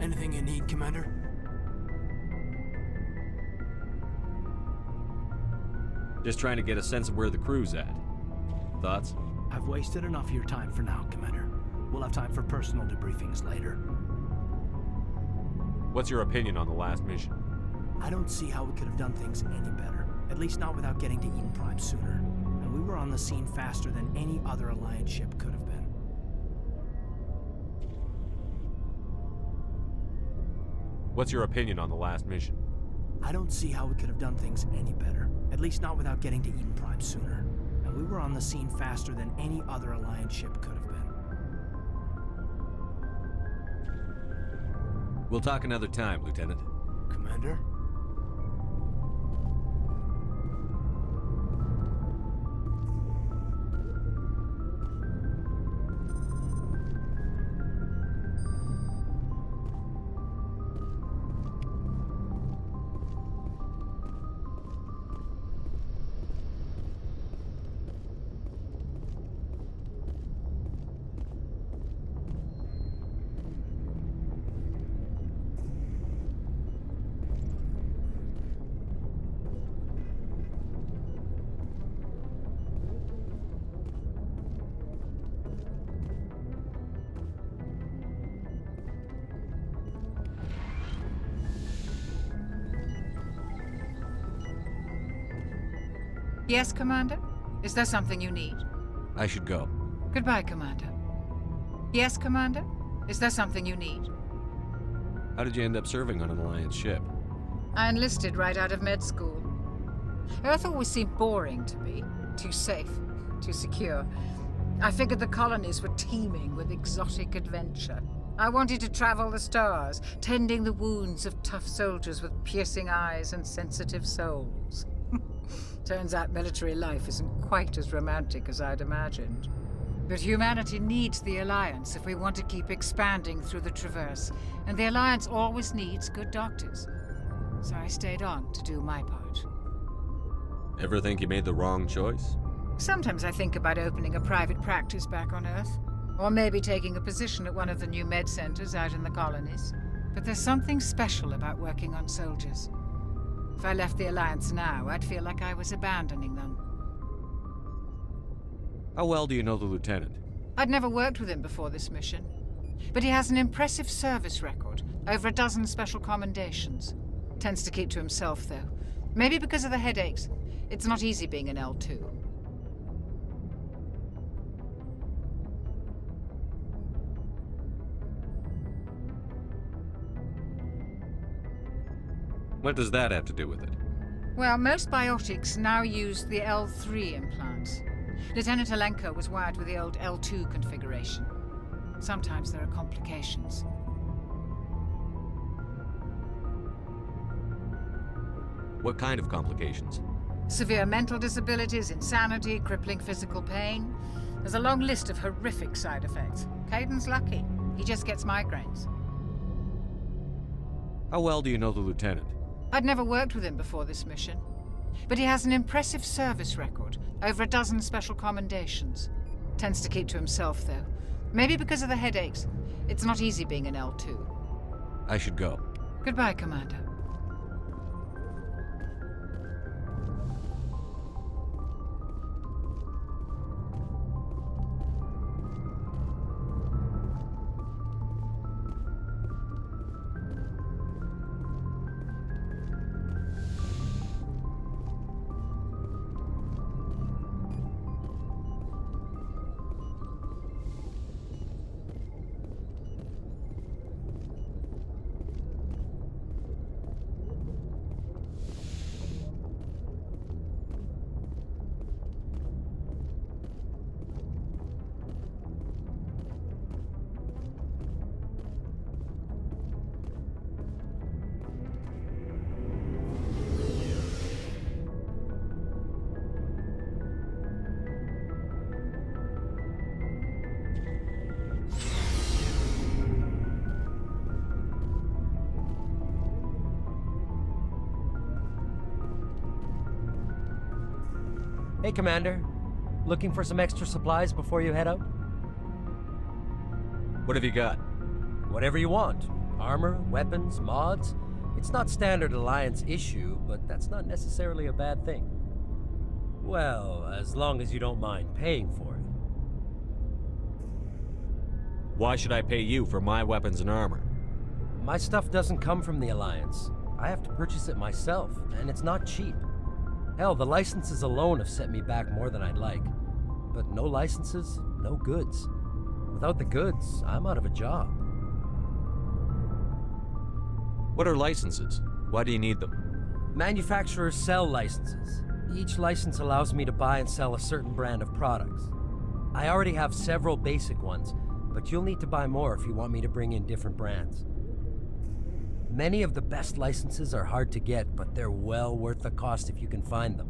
Anything you need, Commander? Just trying to get a sense of where the crew's at. Thoughts? I've wasted enough of your time for now, Commander. We'll have time for personal debriefings later. What's your opinion on the last mission? I don't see how we could have done things any better. At least not without getting to Eden Prime sooner. And we were on the scene faster than any other Alliance ship could have been. What's your opinion on the last mission? I don't see how we could have done things any better. At least not without getting to Eden Prime sooner. And we were on the scene faster than any other Alliance ship could have been. We'll talk another time, Lieutenant. Commander? Yes, Commander? Is there something you need? I should go. Goodbye, Commander. Yes, Commander? Is there something you need? How did you end up serving on an Alliance ship? I enlisted right out of med school. Earth always seemed boring to me. Too safe, too secure. I figured the colonies were teeming with exotic adventure. I wanted to travel the stars, tending the wounds of tough soldiers with piercing eyes and sensitive souls. Turns out military life isn't quite as romantic as I'd imagined. But humanity needs the Alliance if we want to keep expanding through the Traverse, and the Alliance always needs good doctors. So I stayed on to do my part. Ever think you made the wrong choice? Sometimes I think about opening a private practice back on Earth, or maybe taking a position at one of the new med centers out in the colonies. But there's something special about working on soldiers. If I left the Alliance now, I'd feel like I was abandoning them. How well do you know the Lieutenant? I'd never worked with him before this mission. But he has an impressive service record, over a dozen special commendations. Tends to keep to himself, though. Maybe because of the headaches. It's not easy being an L2. What does that have to do with it? Well, most biotics now use the L3 implants. Lieutenant Alenko was wired with the old L2 configuration. Sometimes there are complications. What kind of complications? Severe mental disabilities, insanity, crippling physical pain. There's a long list of horrific side effects. Caden's lucky. He just gets migraines. How well do you know the Lieutenant? I'd never worked with him before this mission. But he has an impressive service record, over a dozen special commendations. Tends to keep to himself, though. Maybe because of the headaches. It's not easy being an L2. I should go. Goodbye, Commander. Hey, Commander. Looking for some extra supplies before you head out? What have you got? Whatever you want. Armor, weapons, mods. It's not standard Alliance issue, but that's not necessarily a bad thing. Well, as long as you don't mind paying for it. Why should I pay you for my weapons and armor? My stuff doesn't come from the Alliance. I have to purchase it myself, and it's not cheap. Hell, the licenses alone have set me back more than I'd like. But no licenses, no goods. Without the goods, I'm out of a job. What are licenses? Why do you need them? Manufacturers sell licenses. Each license allows me to buy and sell a certain brand of products. I already have several basic ones, but you'll need to buy more if you want me to bring in different brands. Many of the best licenses are hard to get, but they're well worth the cost if you can find them.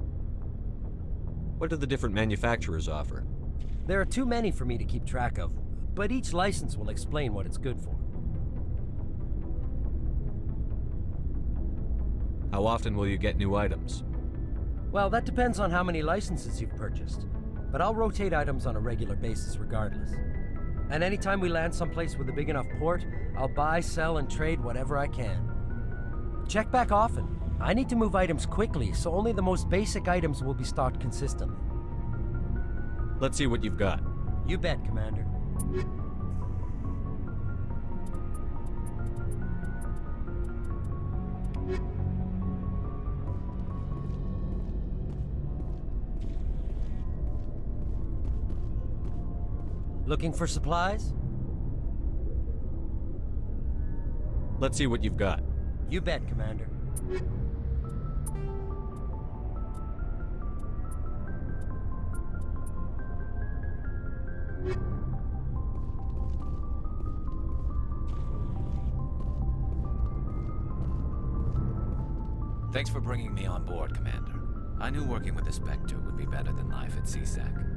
What do the different manufacturers offer? There are too many for me to keep track of, but each license will explain what it's good for. How often will you get new items? Well, that depends on how many licenses you've purchased, but I'll rotate items on a regular basis regardless. And anytime we land someplace with a big enough port, I'll buy, sell, and trade whatever I can. Check back often. I need to move items quickly, so only the most basic items will be stocked consistently. Let's see what you've got. You bet, Commander. Looking for supplies? Let's see what you've got. You bet, Commander. Thanks for bringing me on board, Commander. I knew working with the Spectre would be better than life at CSEC.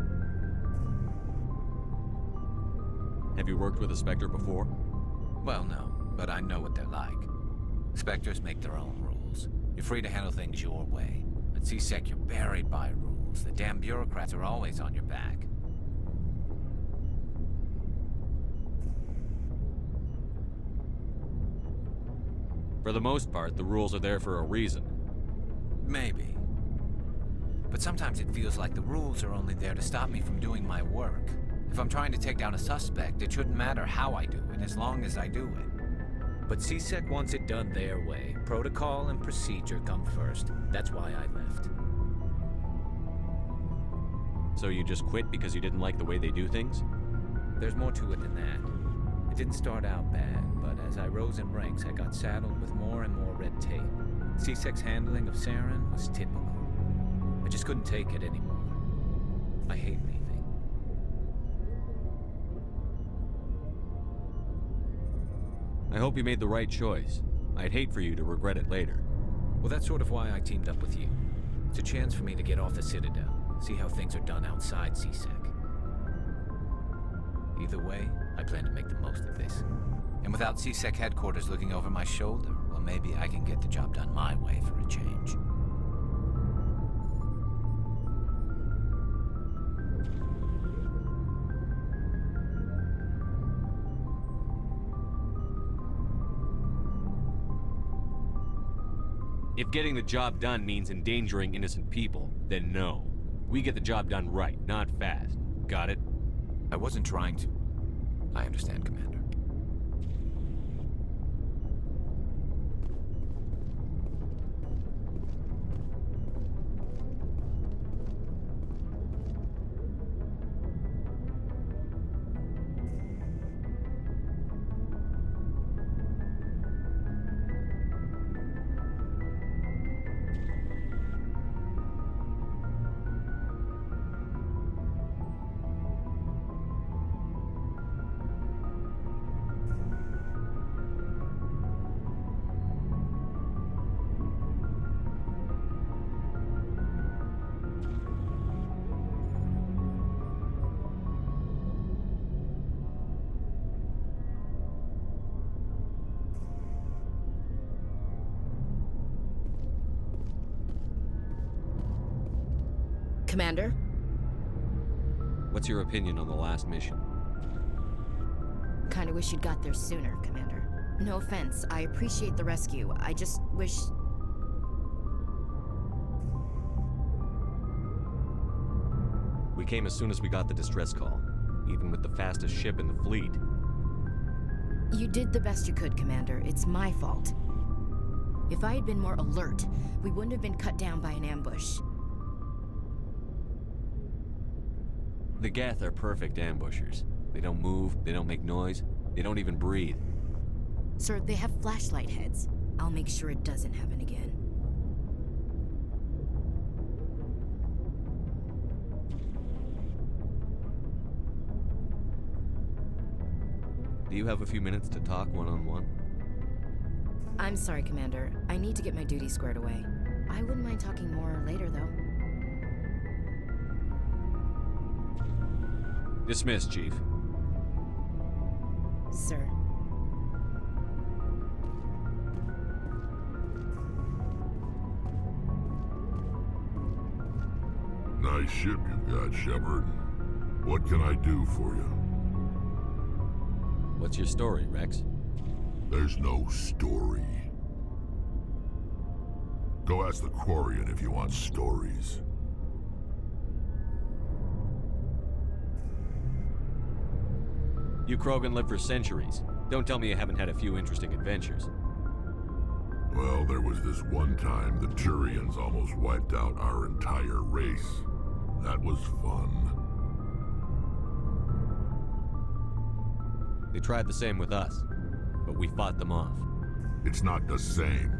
Have you worked with a Spectre before? Well, no, but I know what they're like. Spectres make their own rules. You're free to handle things your way. At CSEC, you're buried by rules. The damn bureaucrats are always on your back. For the most part, the rules are there for a reason. Maybe. But sometimes it feels like the rules are only there to stop me from doing my work. If I'm trying to take down a suspect, it shouldn't matter how I do it, as long as I do it. But CSEC wants it done their way. Protocol and procedure come first. That's why I left. So you just quit because you didn't like the way they do things? There's more to it than that. It didn't start out bad, but as I rose in ranks, I got saddled with more and more red tape. CSEC's handling of Saren was typical. I just couldn't take it anymore. I hate leaving. I hope you made the right choice. I'd hate for you to regret it later. Well, that's sort of why I teamed up with you. It's a chance for me to get off the Citadel, see how things are done outside CSEC. Either way, I plan to make the most of this. And without CSEC headquarters looking over my shoulder, well, maybe I can get the job done my way for a change. If getting the job done means endangering innocent people, then no. We get the job done right, not fast. Got it? I wasn't trying to. I understand, Commander. Commander? What's your opinion on the last mission? Kinda wish you'd got there sooner, Commander. No offense, I appreciate the rescue. I just wish... We came as soon as we got the distress call, even with the fastest ship in the fleet. You did the best you could, Commander. It's my fault. If I had been more alert, we wouldn't have been cut down by an ambush. The Geth are perfect ambushers. They don't move, they don't make noise, they don't even breathe. Sir, they have flashlight heads. I'll make sure it doesn't happen again. Do you have a few minutes to talk one-on-one? I'm sorry, Commander. I need to get my duty squared away. I wouldn't mind talking more later, though. Dismissed, Chief. Sir. Nice ship you've got, Shepard. What can I do for you? What's your story, Rex? There's no story. Go ask the Quarian if you want stories. You Krogan lived for centuries. Don't tell me you haven't had a few interesting adventures. Well, there was this one time the Turians almost wiped out our entire race. That was fun. They tried the same with us, but we fought them off. It's not the same.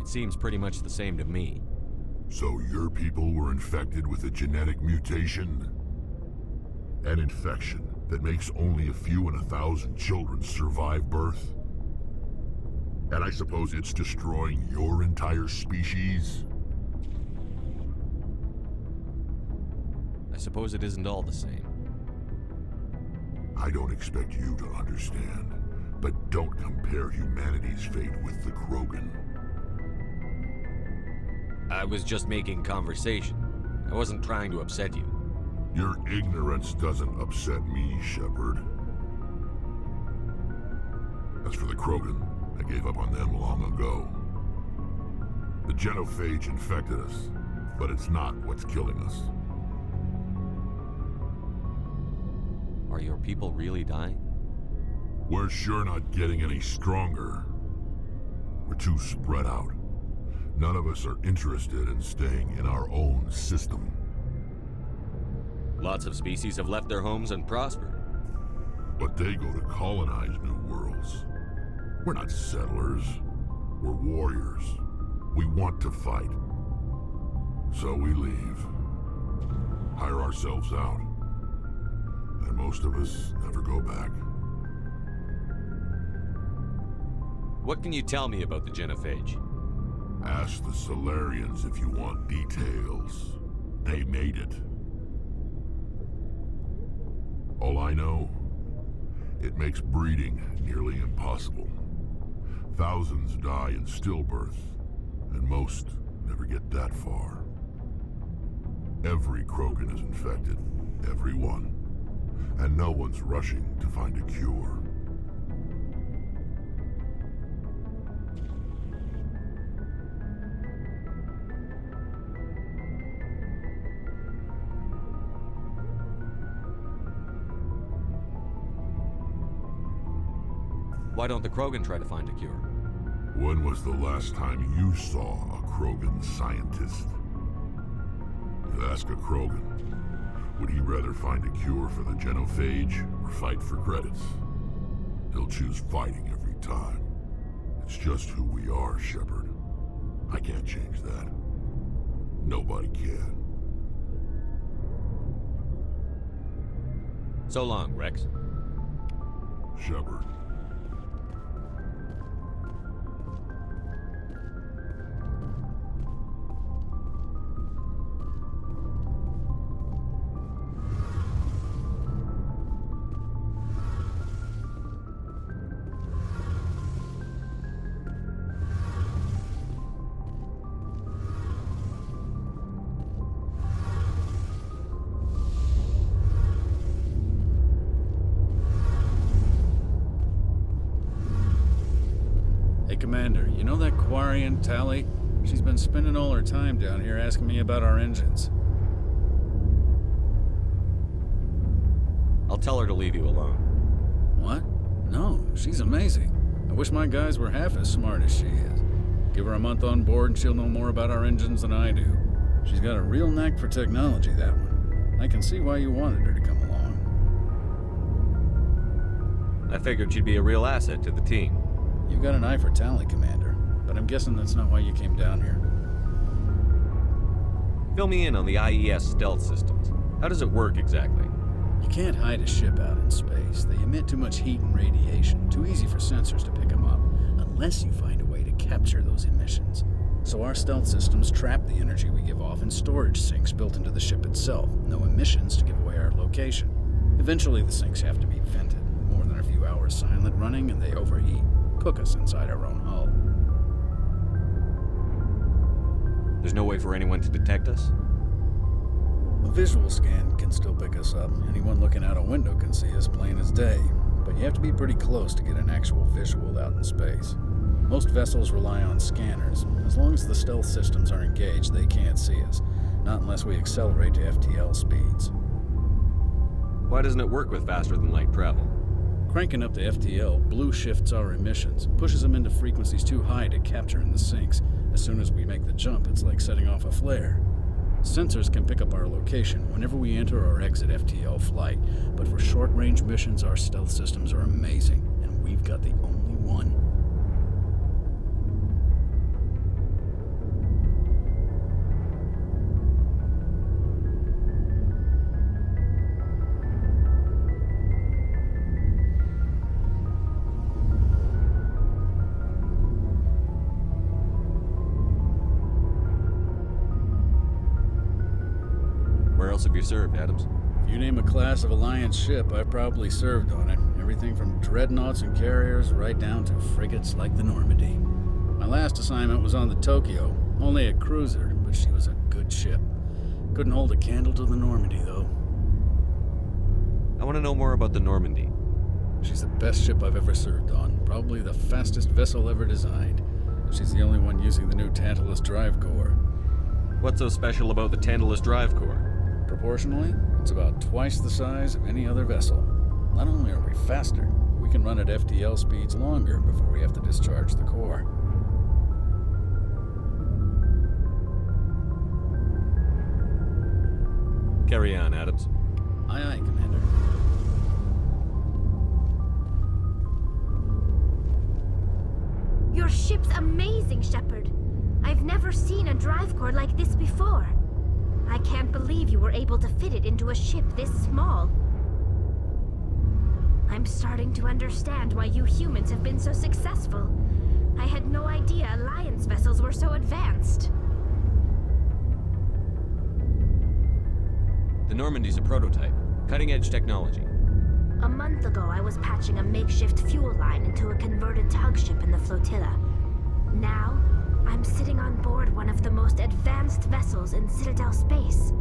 It seems pretty much the same to me. So your people were infected with a genetic mutation? An infection that makes only a few in 1,000 children survive birth? And I suppose it's destroying your entire species? I suppose it isn't all the same. I don't expect you to understand, but don't compare humanity's fate with the Krogan. I was just making conversation. I wasn't trying to upset you. Your ignorance doesn't upset me, Shepard. As for the Krogan, I gave up on them long ago. The genophage infected us, but it's not what's killing us. Are your people really dying? We're sure not getting any stronger. We're too spread out. None of us are interested in staying in our own system. Lots of species have left their homes and prospered. But they go to colonize new worlds. We're not settlers. We're warriors. We want to fight. So we leave. Hire ourselves out. And most of us never go back. What can you tell me about the genophage? Ask the Solarians if you want details. They made it. All I know, it makes breeding nearly impossible. Thousands die in stillbirth, and most never get that far. Every Krogan is infected, every one. And no one's rushing to find a cure. Why don't the Krogan try to find a cure? When was the last time you saw a Krogan scientist? Ask a Krogan. Would he rather find a cure for the genophage or fight for credits? He'll choose fighting every time. It's just who we are, Shepard. I can't change that. Nobody can. So long, Rex. Shepard. know that Quarian, Tally? She's been spending all her time down here asking me about our engines. I'll tell her to leave you alone. What? No, she's amazing. I wish my guys were half as smart as she is. Give her a month on board and she'll know more about our engines than I do. She's got a real knack for technology, that one. I can see why you wanted her to come along. I figured she'd be a real asset to the team. You've got an eye for talent, Commander, but I'm guessing that's not why you came down here. Fill me in on the IES stealth systems. How does it work exactly? You can't hide a ship out in space. They emit too much heat and radiation, too easy for sensors to pick them up, unless you find a way to capture those emissions. So our stealth systems trap the energy we give off in storage sinks built into the ship itself. No emissions to give away our location. Eventually the sinks have to be vented. More than a few hours silent running and they overheat. Cook us inside our own hull. There's no way for anyone to detect us? A visual scan can still pick us up. Anyone looking out a window can see us plain as day. But you have to be pretty close to get an actual visual out in space. Most vessels rely on scanners. As long as the stealth systems are engaged, they can't see us. Not unless we accelerate to FTL speeds. Why doesn't it work with faster than light travel? Cranking up the FTL blue shifts our emissions, pushes them into frequencies too high to capture in the sinks. As soon as we make the jump, it's like setting off a flare. Sensors can pick up our location whenever we enter or exit FTL flight, but for short-range missions, our stealth systems are amazing, and we've got the only one. Where else have you served, Adams? If you name a class of Alliance ship, I've probably served on it. Everything from dreadnoughts and carriers right down to frigates like the Normandy. My last assignment was on the Tokyo, only a cruiser, but she was a good ship. Couldn't hold a candle to the Normandy, though. I want to know more about the Normandy. She's the best ship I've ever served on, probably the fastest vessel ever designed. She's the only one using the new Tantalus drive core. What's so special about the Tantalus drive core? Proportionally, it's about twice the size of any other vessel. Not only are we faster, we can run at FTL speeds longer before we have to discharge the core. Carry on, Adams. Aye, aye, Commander. Your ship's amazing, Shepard. I've never seen a drive core like this before. I can't believe you were able to fit it into a ship this small. I'm starting to understand why you humans have been so successful. I had no idea Alliance vessels were so advanced. The Normandy's a prototype. Cutting-edge technology. A month ago, I was patching a makeshift fuel line into a converted tug ship in the flotilla. Now, I'm sitting on board one of the most advanced vessels in Citadel space.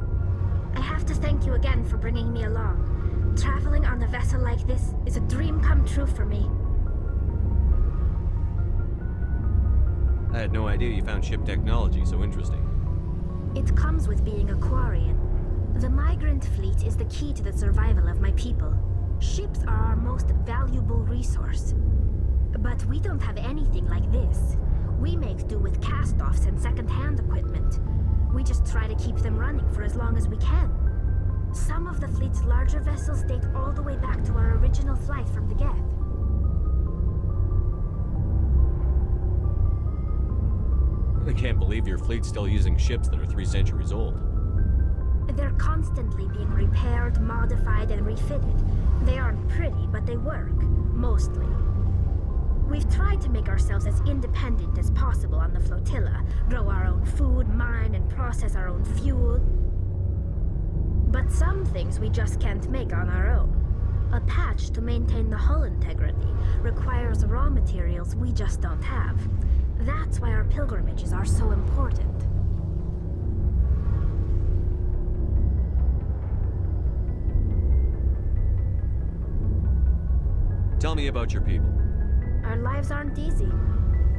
I have to thank you again for bringing me along. Traveling on a vessel like this is a dream come true for me. I had no idea you found ship technology so interesting. It comes with being a Quarian. The migrant fleet is the key to the survival of my people. Ships are our most valuable resource. But we don't have anything like this. We make do with cast-offs and second-hand equipment. We just try to keep them running for as long as we can. Some of the fleet's larger vessels date all the way back to our original flight from the Geth. I can't believe your fleet's still using ships that are 3 centuries old. They're constantly being repaired, modified, and refitted. They aren't pretty, but they work. Mostly. We've tried to make ourselves as independent as possible on the flotilla, grow our own food, mine and process our own fuel. But some things we just can't make on our own. A patch to maintain the hull integrity requires raw materials we just don't have. That's why our pilgrimages are so important. Tell me about your people. Our lives aren't easy.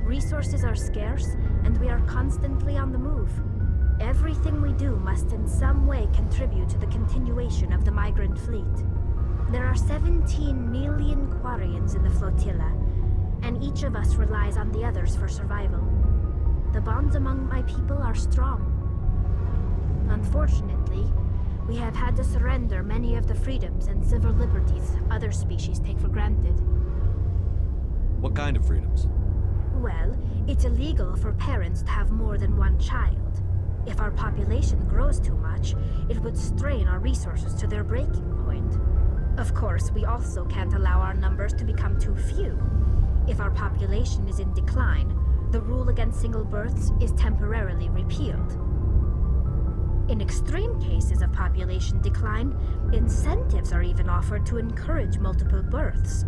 Resources are scarce, and we are constantly on the move. Everything we do must in some way contribute to the continuation of the migrant fleet. There are 17 million Quarians in the flotilla, and each of us relies on the others for survival. The bonds among my people are strong. Unfortunately, we have had to surrender many of the freedoms and civil liberties other species take for granted. What kind of freedoms? Well, it's illegal for parents to have more than one child. If our population grows too much, it would strain our resources to their breaking point. Of course, we also can't allow our numbers to become too few. If our population is in decline, the rule against single births is temporarily repealed. In extreme cases of population decline, incentives are even offered to encourage multiple births,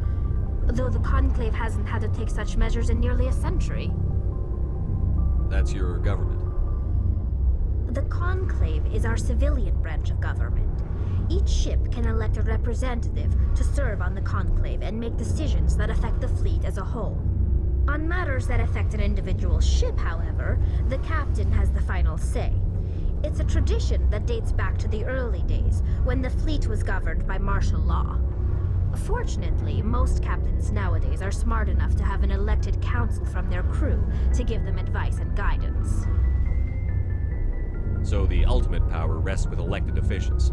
though the Conclave hasn't had to take such measures in nearly a century. That's your government. The Conclave is our civilian branch of government. Each ship can elect a representative to serve on the Conclave and make decisions that affect the fleet as a whole. On matters that affect an individual ship, however, the captain has the final say. It's a tradition that dates back to the early days, when the fleet was governed by martial law. Fortunately, most captains nowadays are smart enough to have an elected council from their crew to give them advice and guidance. So the ultimate power rests with elected officials.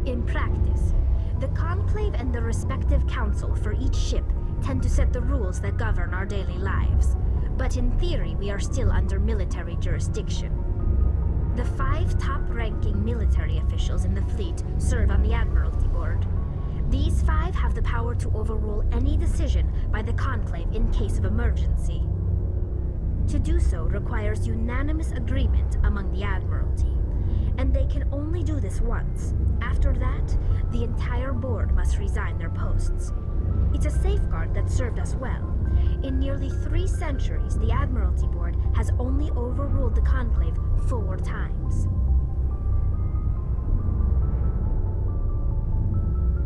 In practice, the Conclave and the respective council for each ship tend to set the rules that govern our daily lives. But in theory, we are still under military jurisdiction. The 5 top-ranking military officials in the fleet serve on the Admiralty Board. These 5 have the power to overrule any decision by the Conclave in case of emergency. To do so requires unanimous agreement among the Admiralty, and they can only do this once. After that, the entire board must resign their posts. It's a safeguard that served us well. In nearly 3 centuries, the Admiralty Board has only overruled the Conclave 4 times.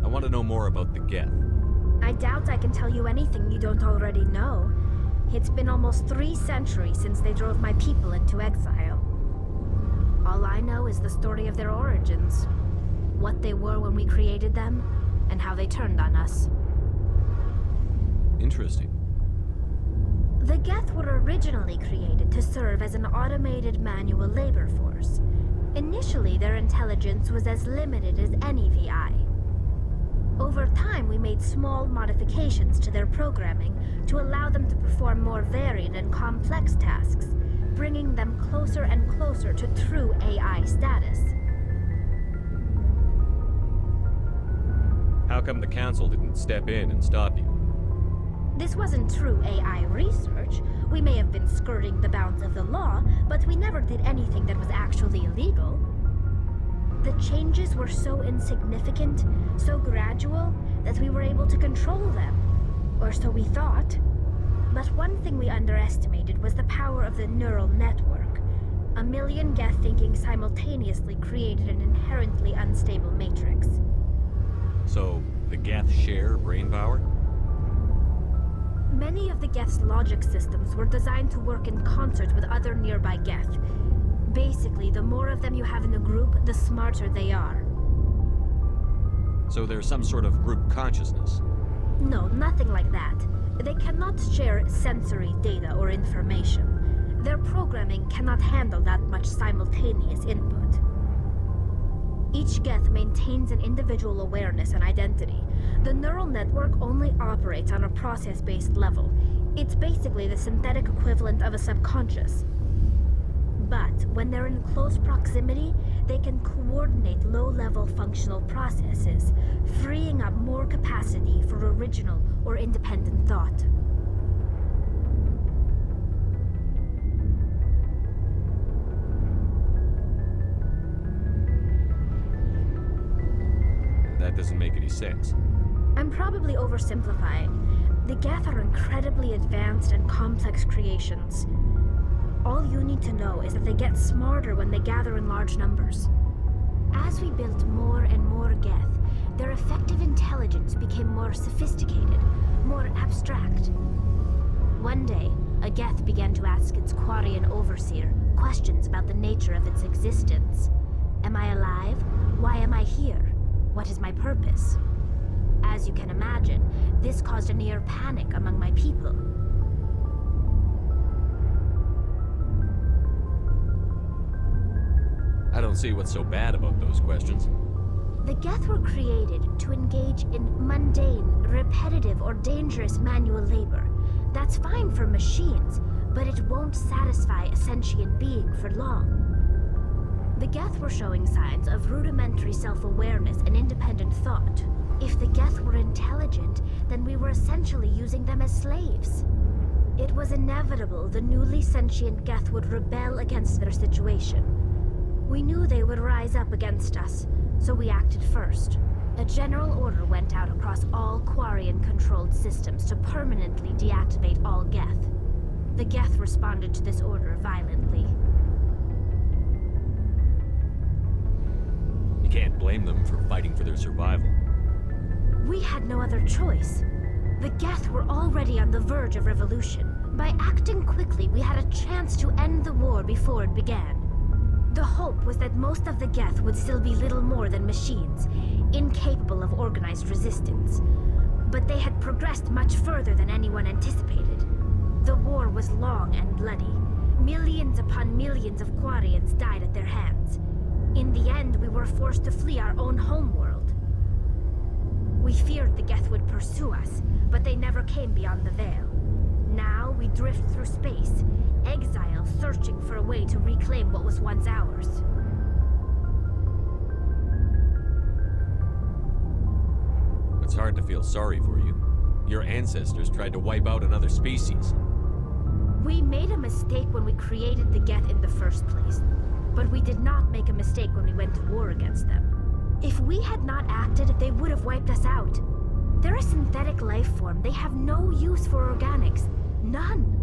I want to know more about the Geth. I doubt I can tell you anything you don't already know. It's been almost 3 centuries since they drove my people into exile. All I know is the story of their origins, what they were when we created them, and how they turned on us. Interesting. The Geth were originally created to serve as an automated manual labor force. Initially, their intelligence was as limited as any VI. Over time, we made small modifications to their programming to allow them to perform more varied and complex tasks, bringing them closer and closer to true AI status. How come the Council didn't step in and stop you? This wasn't true AI research. We may have been skirting the bounds of the law, but we never did anything that was actually illegal. The changes were so insignificant, so gradual, that we were able to control them. Or so we thought. But one thing we underestimated was the power of the neural network. 1 million Geth thinking simultaneously created an inherently unstable matrix. So, the Geth share brain power? Many of the Geth's logic systems were designed to work in concert with other nearby Geth. Basically, the more of them you have in a group, the smarter they are. So there's some sort of group consciousness? No, nothing like that. They cannot share sensory data or information. Their programming cannot handle that much simultaneous input. Each Geth maintains an individual awareness and identity. The neural network only operates on a process-based level. It's basically the synthetic equivalent of a subconscious. But when they're in close proximity, they can coordinate low-level functional processes, freeing up more capacity for original or independent thought. That doesn't make any sense. I'm probably oversimplifying. The Geth are incredibly advanced and complex creations. All you need to know is that they get smarter when they gather in large numbers. As we built more and more Geth, their effective intelligence became more sophisticated, more abstract. One day, a Geth began to ask its Quarian overseer questions about the nature of its existence. Am I alive? Why am I here? What is my purpose? As you can imagine, this caused a near panic among my people. I don't see what's so bad about those questions. The Geth were created to engage in mundane, repetitive, or dangerous manual labor. That's fine for machines, but it won't satisfy a sentient being for long. The Geth were showing signs of rudimentary self-awareness and independent thought. If the Geth were intelligent, then we were essentially using them as slaves. It was inevitable the newly sentient Geth would rebel against their situation. We knew they would rise up against us, so we acted first. A general order went out across all Quarian-controlled systems to permanently deactivate all Geth. The Geth responded to this order violently. You can't blame them for fighting for their survival. We had no other choice. The Geth were already on the verge of revolution. By acting quickly, we had a chance to end the war before it began. The hope was that most of the Geth would still be little more than machines, incapable of organized resistance. But they had progressed much further than anyone anticipated. The war was long and bloody. Millions upon millions of Quarians died at their hands. In the end, we were forced to flee our own homeworld. We feared the Geth would pursue us, but they never came beyond the Veil. Now we drift through space, exile searching for a way to reclaim what was once ours. It's hard to feel sorry for you. Your ancestors tried to wipe out another species. We made a mistake when we created the Geth in the first place, but we did not make a mistake when we went to war against them. If we had not acted, they would have wiped us out. They're a synthetic life form. They have no use for organics. None.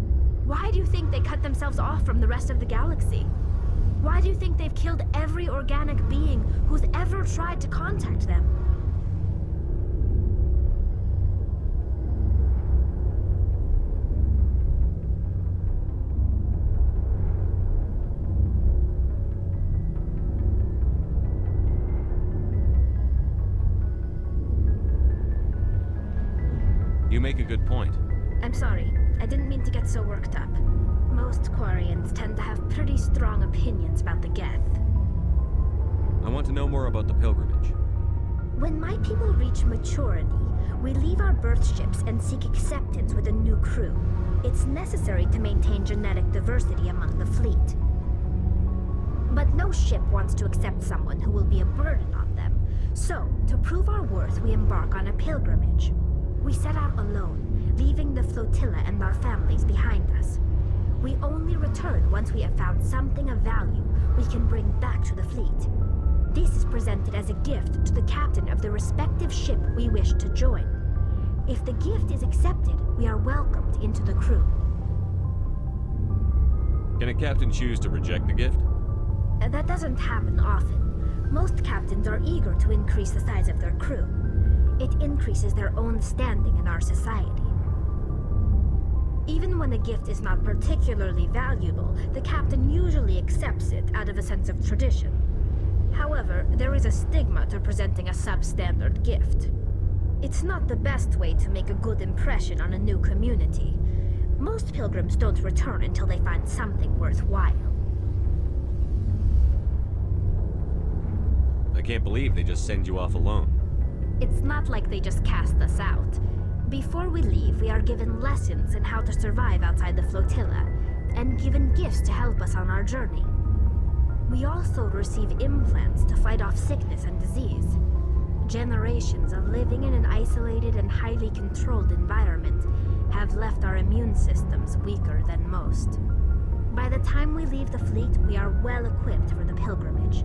Why do you think they cut themselves off from the rest of the galaxy? Why do you think they've killed every organic being who's ever tried to contact them? You make a good point. I'm sorry. I didn't mean to get so worked up. Most Quarians tend to have pretty strong opinions about the Geth. I want to know more about the pilgrimage. When my people reach maturity, we leave our birth ships and seek acceptance with a new crew. It's necessary to maintain genetic diversity among the fleet. But no ship wants to accept someone who will be a burden on them. So, to prove our worth, we embark on a pilgrimage. We set out alone, leaving the flotilla and our families behind us. We only return once we have found something of value we can bring back to the fleet. This is presented as a gift to the captain of the respective ship we wish to join. If the gift is accepted, we are welcomed into the crew. Can a captain choose to reject the gift? That doesn't happen often. Most captains are eager to increase the size of their crew. It increases their own standing in our society. Even when a gift is not particularly valuable, the captain usually accepts it out of a sense of tradition. However, there is a stigma to presenting a substandard gift. It's not the best way to make a good impression on a new community. Most pilgrims don't return until they find something worthwhile. I can't believe they just send you off alone. It's not like they just cast us out. Before we leave, we are given lessons in how to survive outside the flotilla, and given gifts to help us on our journey. We also receive implants to fight off sickness and disease. Generations of living in an isolated and highly controlled environment have left our immune systems weaker than most. By the time we leave the fleet, we are well equipped for the pilgrimage.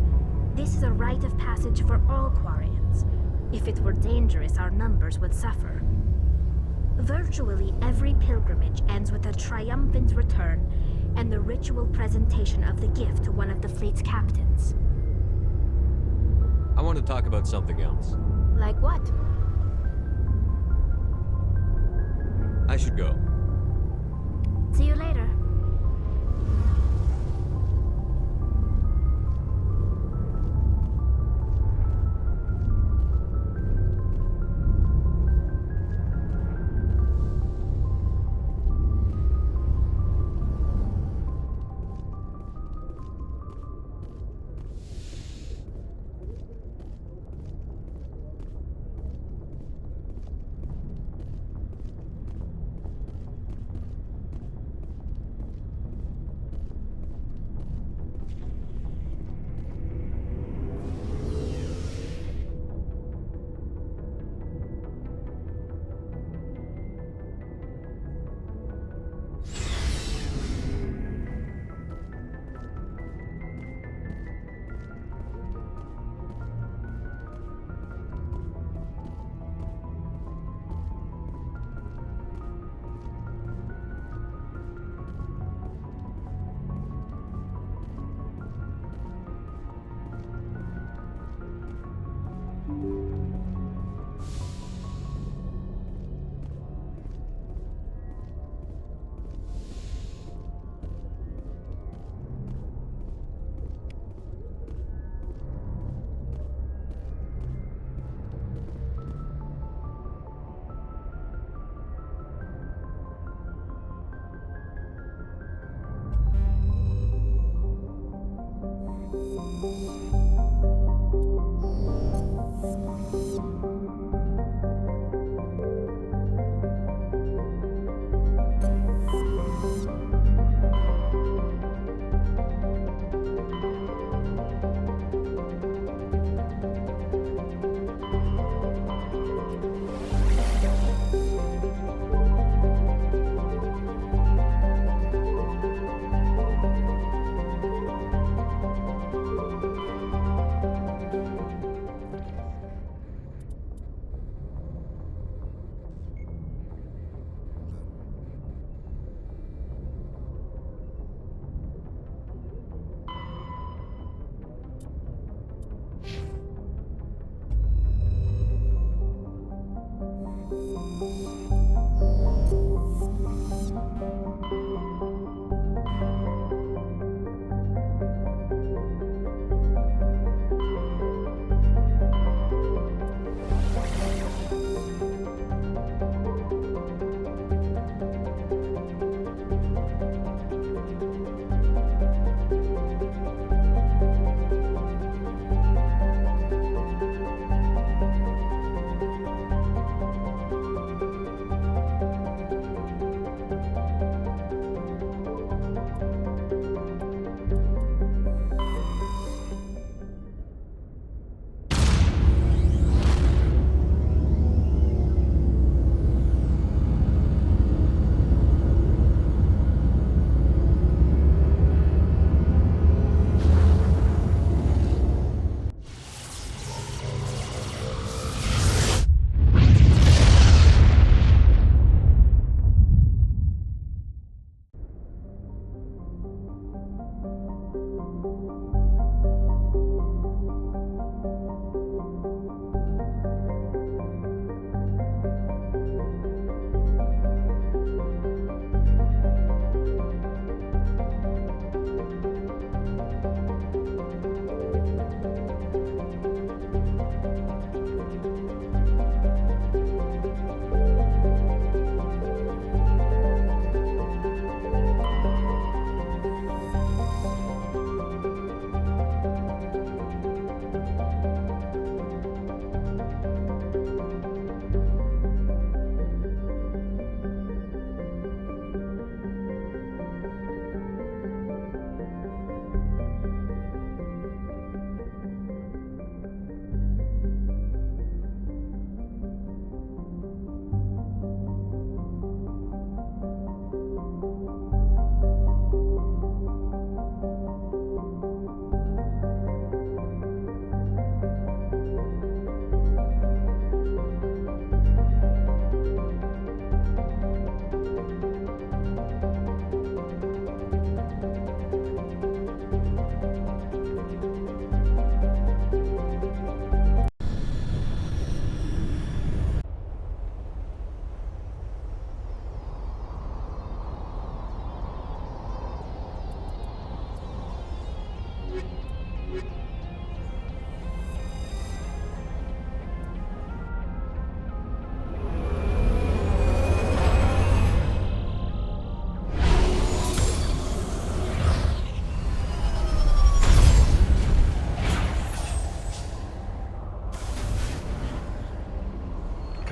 This is a rite of passage for all Quarians. If it were dangerous, our numbers would suffer. Virtually every pilgrimage ends with a triumphant return and the ritual presentation of the gift to one of the fleet's captains. I want to talk about something else. Like what? I should go. See you later.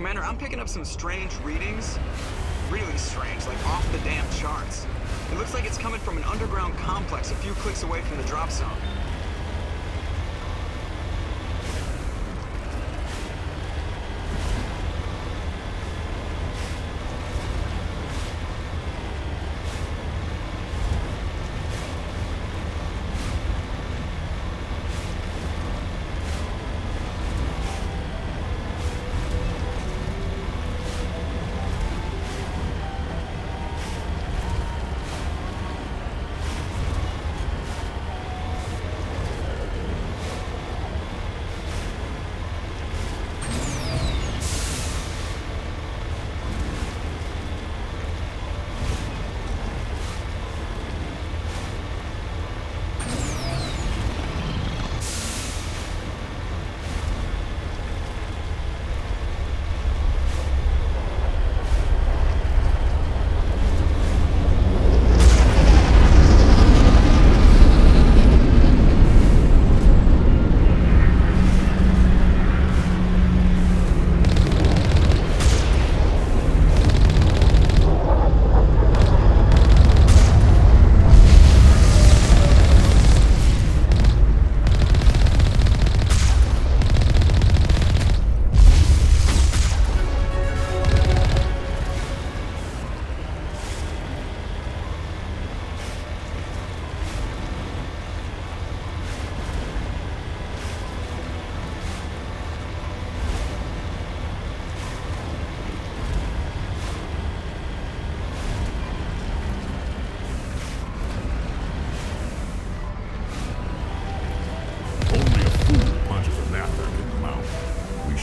Commander, I'm picking up some strange readings. Really strange, like off the damn charts. It looks like it's coming from an underground complex a few clicks away from the drop zone.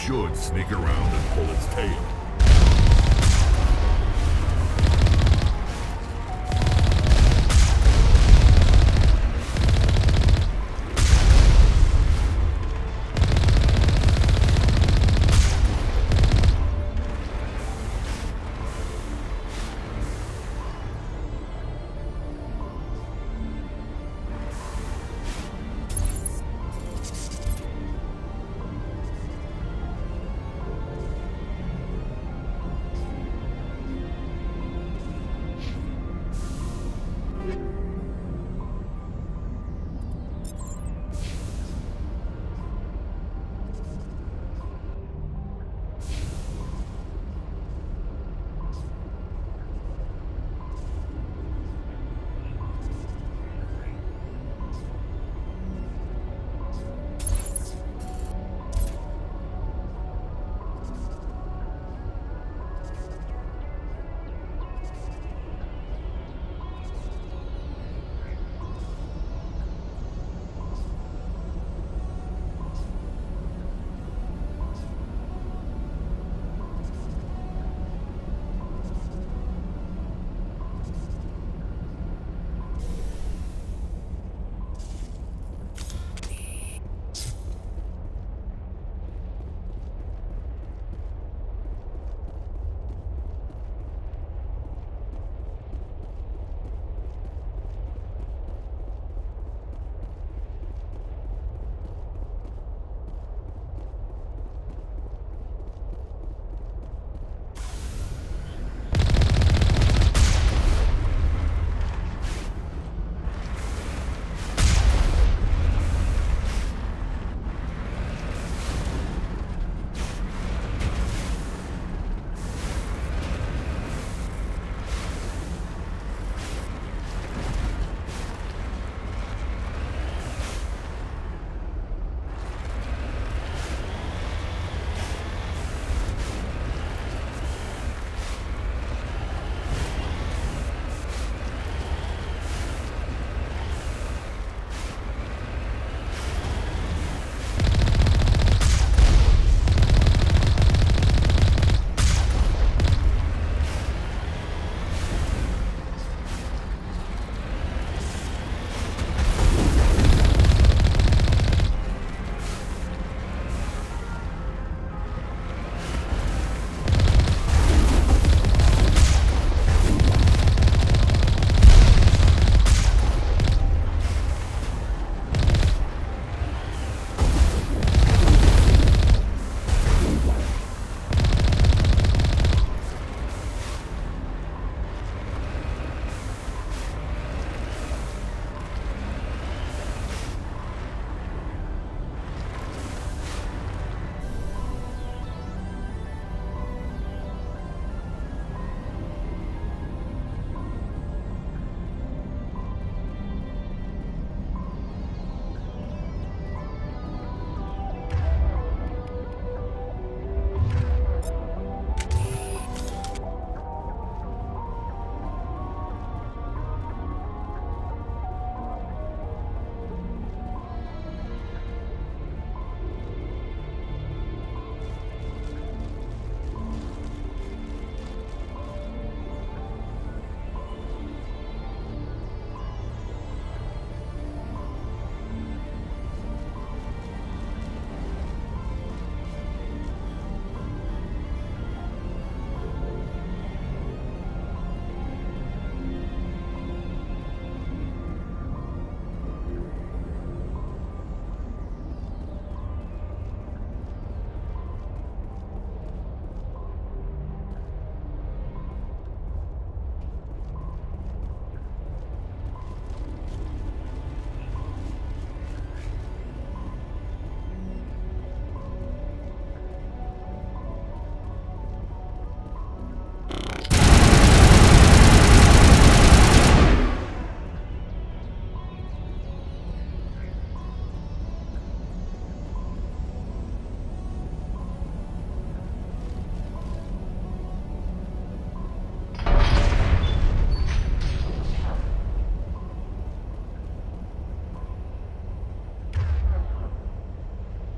Should sneak around and pull its tail.